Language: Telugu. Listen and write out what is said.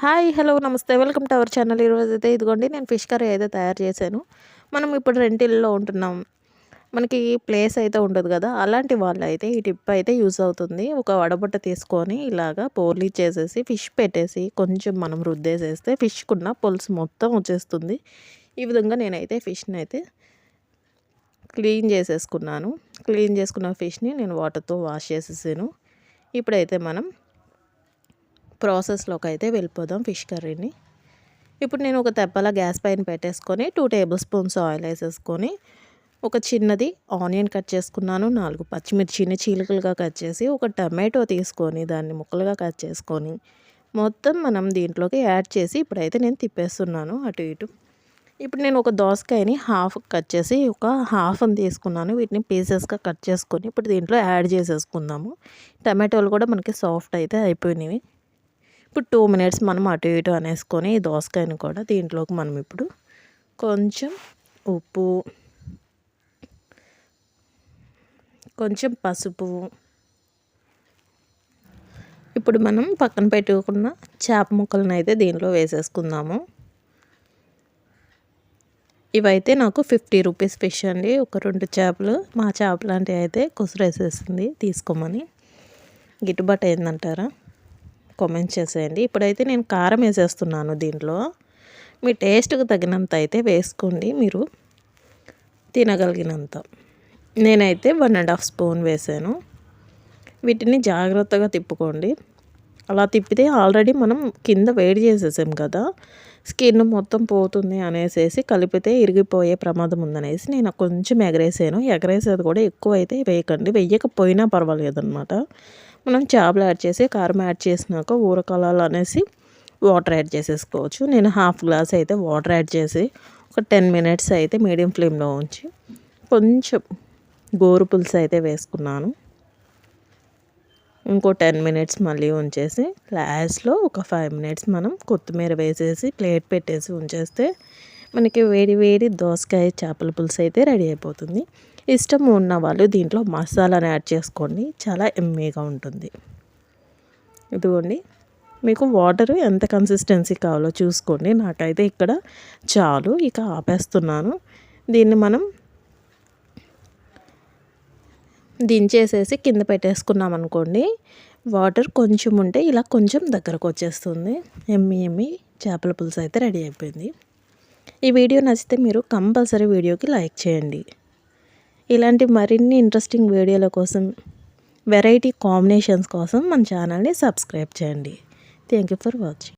హాయ్ హలో నమస్తే వెల్కమ్ టు అవర్ ఛానల్. ఈరోజైతే ఇదిగోండి నేను ఫిష్ కర్రీ అయితే తయారు చేశాను. మనం ఇప్పుడు రెంటిల్లో ఉంటున్నాం, మనకి ప్లేస్ అయితే ఉండదు కదా. అలాంటి వాళ్ళు అయితే ఈ టిప్ అయితే యూజ్ అవుతుంది. ఒక వడబుట్ట తీసుకొని ఇలాగా పోర్లీ చేసేసి ఫిష్ పెట్టేసి కొంచెం మనం రుద్దేసేస్తే ఫిష్కున్న పులుసు మొత్తం వచ్చేస్తుంది. ఈ విధంగా నేనైతే ఫిష్ని అయితే క్లీన్ చేసేసుకున్నాను. క్లీన్ చేసుకున్న ఫిష్ని నేను వాటర్తో వాష్ చేసేసాను. ఇప్పుడైతే మనం ప్రాసెస్లోకి అయితే వెళ్ళిపోదాం ఫిష్ కర్రీని. ఇప్పుడు నేను ఒక తెప్పల గ్యాస్ పైన పెట్టేసుకొని 2 టేబుల్ స్పూన్స్ ఆయిల్ వేసేసుకొని ఒక చిన్నది ఆనియన్ కట్ చేసుకున్నాను, 4 పచ్చిమిర్చిని చీలికలుగా కట్ చేసి, ఒక టమాటో తీసుకొని దాన్ని ముక్కలుగా కట్ చేసుకొని మొత్తం మనం దీంట్లోకి యాడ్ చేసి ఇప్పుడైతే నేను తిప్పేస్తున్నాను అటు ఇటు. ఇప్పుడు నేను ఒక దోసకాయని హాఫ్ కట్ చేసి ఒక హాఫ్ని తీసుకున్నాను. వీటిని పీసెస్గా కట్ చేసుకొని ఇప్పుడు దీంట్లో యాడ్ చేసేసుకుందాము. టమాటోలు కూడా మనకి సాఫ్ట్ అయితే అయిపోయినవి. ఇప్పుడు 2 మినిట్స్ మనం అటు ఇటు అనేసుకొని ఈ దోసకాయని కూడా దీంట్లోకి మనం ఇప్పుడు కొంచెం ఉప్పు, కొంచెం పసుపు, ఇప్పుడు మనం పక్కన పెట్టుకున్న చేప ముక్కలను అయితే దీంట్లో వేసేసుకుందాము. ఇవైతే నాకు 50 రూపీస్ ఫిష్ అండి. ఒక 2 చేపలు, మా చేప లాంటివి అయితే కుసురేసేసింది తీసుకోమని. గిట్టుబాటు అయిందంటారా? కామెంట్ చేసేయండి. ఇప్పుడైతే నేను కారం వేసేస్తున్నాను దీంట్లో. మీ టేస్ట్కి తగినంత అయితే వేసుకోండి, మీరు తినగలిగినంత. నేనైతే 1.5 స్పూన్ వేసాను. వీటిని జాగ్రత్తగా తిప్పుకోండి. అలా తిప్పితే ఆల్రెడీ మనం కింద వేడి చేసేసాం కదా, స్కిన్ మొత్తం పోతుంది అనేసి కలిపితే ఇరిగిపోయే ప్రమాదం ఉందనేసి నేను కొంచెం ఎగరేసాను. ఎగరేసేది కూడా ఎక్కువ అయితే వేయకండి, వేయకపోయినా పర్వాలేదన్నమాట. మనం చేపలు యాడ్ చేసి కారం యాడ్ చేసినాక ఊరకాలాలు అనేసి వాటర్ యాడ్ చేసేసుకోవచ్చు. నేను హాఫ్ గ్లాస్ అయితే వాటర్ యాడ్ చేసి ఒక 10 మినిట్స్ అయితే మీడియం ఫ్లేమ్లో ఉంచి కొంచెం గోరు పులుసు అయితే వేసుకున్నాను. ఇంకో 10 మినిట్స్ మళ్ళీ ఉంచేసి లాస్ట్లో ఒక 5 మినిట్స్ మనం కొత్తిమీర వేసేసి ప్లేట్ పెట్టేసి ఉంచేస్తే మనకి వేడి వేడి దోసకాయ చేపల పులుసు అయితే రెడీ అయిపోతుంది. ఇష్టం ఉన్న వాళ్ళు దీంట్లో మసాలాని యాడ్ చేసుకోండి, చాలా ఎమ్మీగా ఉంటుంది. ఇదిగోండి, మీకు వాటర్ ఎంత కన్సిస్టెన్సీ కావాలో చూసుకోండి. నాకైతే ఇక్కడ చాలు, ఇక ఆపేస్తున్నాను. దీన్ని మనం దించేసేసి కింద పెట్టేసుకున్నాం అనుకోండి, వాటర్ కొంచెం ఉంటే ఇలా కొంచెం దగ్గరకు వచ్చేస్తుంది. ఎమ్మి చేపల పులుసు అయితే రెడీ అయిపోయింది. ఈ వీడియో నచ్చితే మీరు కంపల్సరీ వీడియోకి లైక్ చేయండి. ఇలాంటి మరిన్ని ఇంట్రెస్టింగ్ వీడియోల కోసం, వెరైటీ కాంబినేషన్స్ కోసం మన ఛానల్ని సబ్స్క్రైబ్ చేయండి. Thank you for watching.